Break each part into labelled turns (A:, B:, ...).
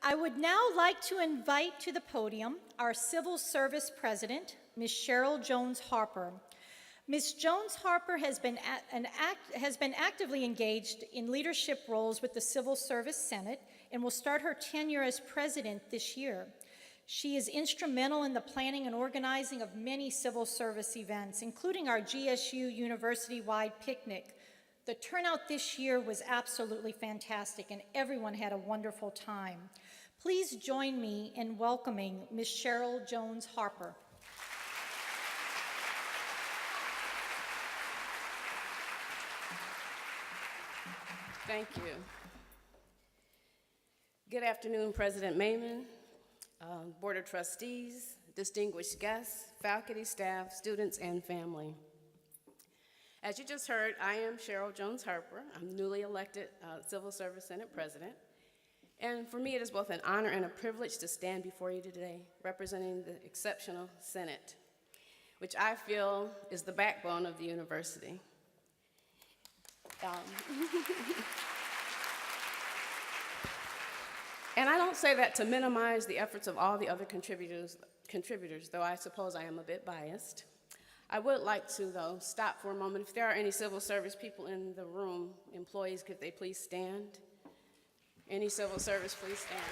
A: I would now like to invite to the podium our Civil Service President, Ms. Cheryl Jones Harper. Ms. Jones Harper has been actively engaged in leadership roles with the Civil Service Senate and will start her tenure as president this year. She is instrumental in the planning and organizing of many civil service events, including our GSU University-wide picnic. The turnout this year was absolutely fantastic, and everyone had a wonderful time. Please join me in welcoming Ms. Cheryl Jones Harper.
B: Thank you. Good afternoon, President Maiman, Board of Trustees, distinguished guests, faculty, staff, students, and family. As you just heard, I am Cheryl Jones Harper. I'm the newly elected Civil Service Senate President. And for me, it is both an honor and a privilege to stand before you today, representing the exceptional Senate, which I feel is the backbone of the university. And I don't say that to minimize the efforts of all the other contributors, though I suppose I am a bit biased. I would like to, though, stop for a moment. If there are any civil service people in the room, employees, could they please stand? Any civil service, please stand.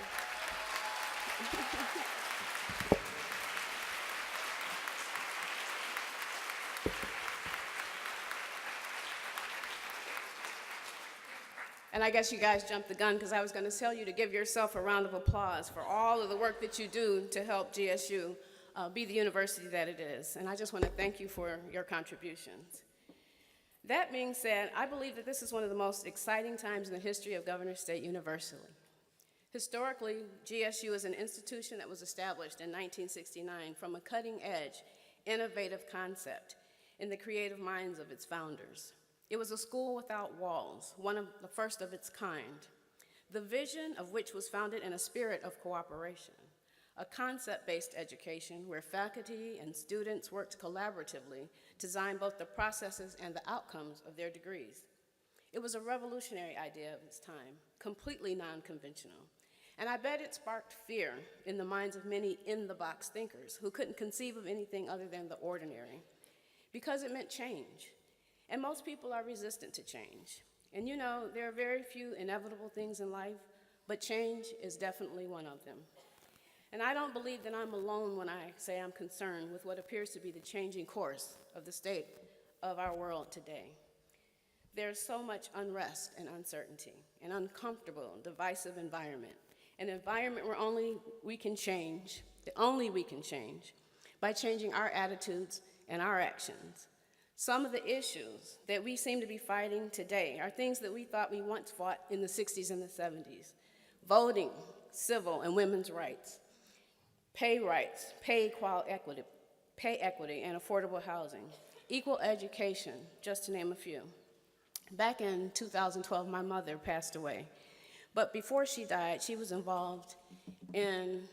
B: And I guess you guys jumped the gun because I was going to tell you to give yourself a round of applause for all of the work that you do to help GSU be the university that it is. And I just want to thank you for your contributions. That being said, I believe that this is one of the most exciting times in the history of Governor State University. Historically, GSU is an institution that was established in 1969 from a cutting-edge, innovative concept in the creative minds of its founders. It was a school without walls, one of the first of its kind, the vision of which was founded in a spirit of cooperation, a concept-based education where faculty and students worked collaboratively to design both the processes and the outcomes of their degrees. It was a revolutionary idea of its time, completely non-conventional, and I bet it sparked fear in the minds of many in-the-box thinkers who couldn't conceive of anything other than the ordinary, because it meant change. And most people are resistant to change. And you know, there are very few inevitable things in life, but change is definitely one of them. And I don't believe that I'm alone when I say I'm concerned with what appears to be the changing course of the state of our world today. There's so much unrest and uncertainty, an uncomfortable, divisive environment, an environment where only we can change by changing our attitudes and our actions. Some of the issues that we seem to be fighting today are things that we thought we once fought in the 60s and the 70s. Voting, civil and women's rights, pay equity and affordable housing, equal education, just to name a few. Back in 2012, my mother passed away. But before she died, she was involved in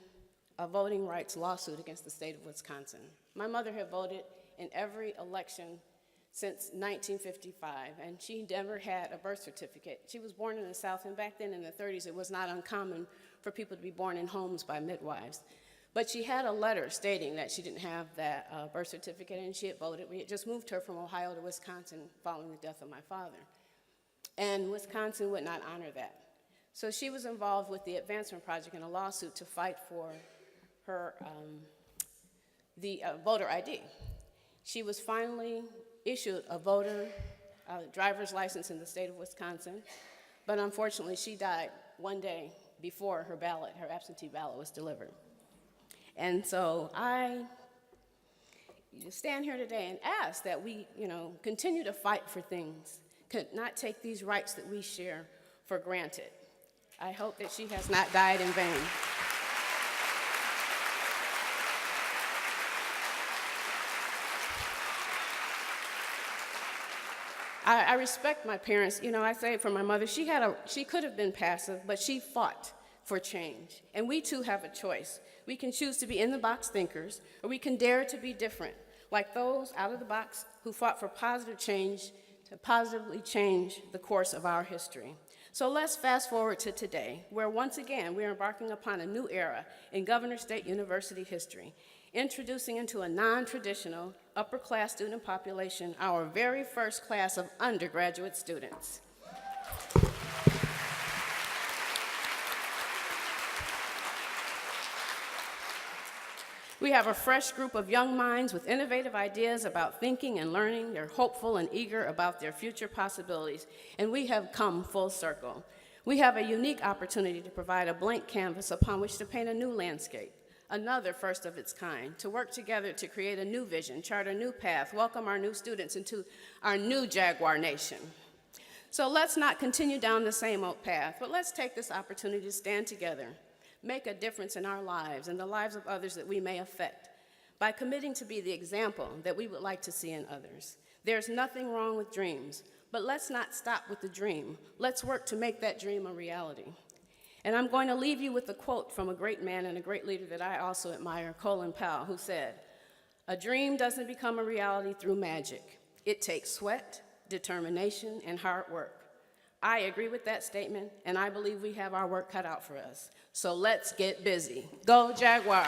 B: a voting rights lawsuit against the state of Wisconsin. My mother had voted in every election since 1955, and she never had a birth certificate. She was born in the South, and back then in the 30s, it was not uncommon for people to be born in homes by midwives. But she had a letter stating that she didn't have that birth certificate, and she had voted. We had just moved her from Ohio to Wisconsin following the death of my father. And Wisconsin would not honor that. So she was involved with the Advancement Project in a lawsuit to fight for her voter ID. She was finally issued a driver's license in the state of Wisconsin, but unfortunately she died one day before her absentee ballot was delivered. And so I stand here today and ask that we, continue to fight for things, could not take these rights that we share for granted. I hope that she has not died in vain. I respect my parents. I say for my mother, she could have been passive, but she fought for change. And we too have a choice. We can choose to be in-the-box thinkers, or we can dare to be different, like those out of the box who fought for positive change to positively change the course of our history. So let's fast forward to today, where once again we are embarking upon a new era in Governor State University history, introducing into a non-traditional upper-class student population our very first class of undergraduate students. We have a fresh group of young minds with innovative ideas about thinking and learning. They're hopeful and eager about their future possibilities, and we have come full circle. We have a unique opportunity to provide a blank canvas upon which to paint a new landscape, another first of its kind, to work together to create a new vision, chart a new path, welcome our new students into our new Jaguar Nation. So let's not continue down the same old path, but let's take this opportunity to stand together, make a difference in our lives and the lives of others that we may affect by committing to be the example that we would like to see in others. There's nothing wrong with dreams, but let's not stop with the dream. Let's work to make that dream a reality. And I'm going to leave you with a quote from a great man and a great leader that I also admire, Colin Powell, who said, "A dream doesn't become a reality through magic. It takes sweat, determination, and hard work." I agree with that statement, and I believe we have our work cut out for us. So let's get busy. Go Jaguars!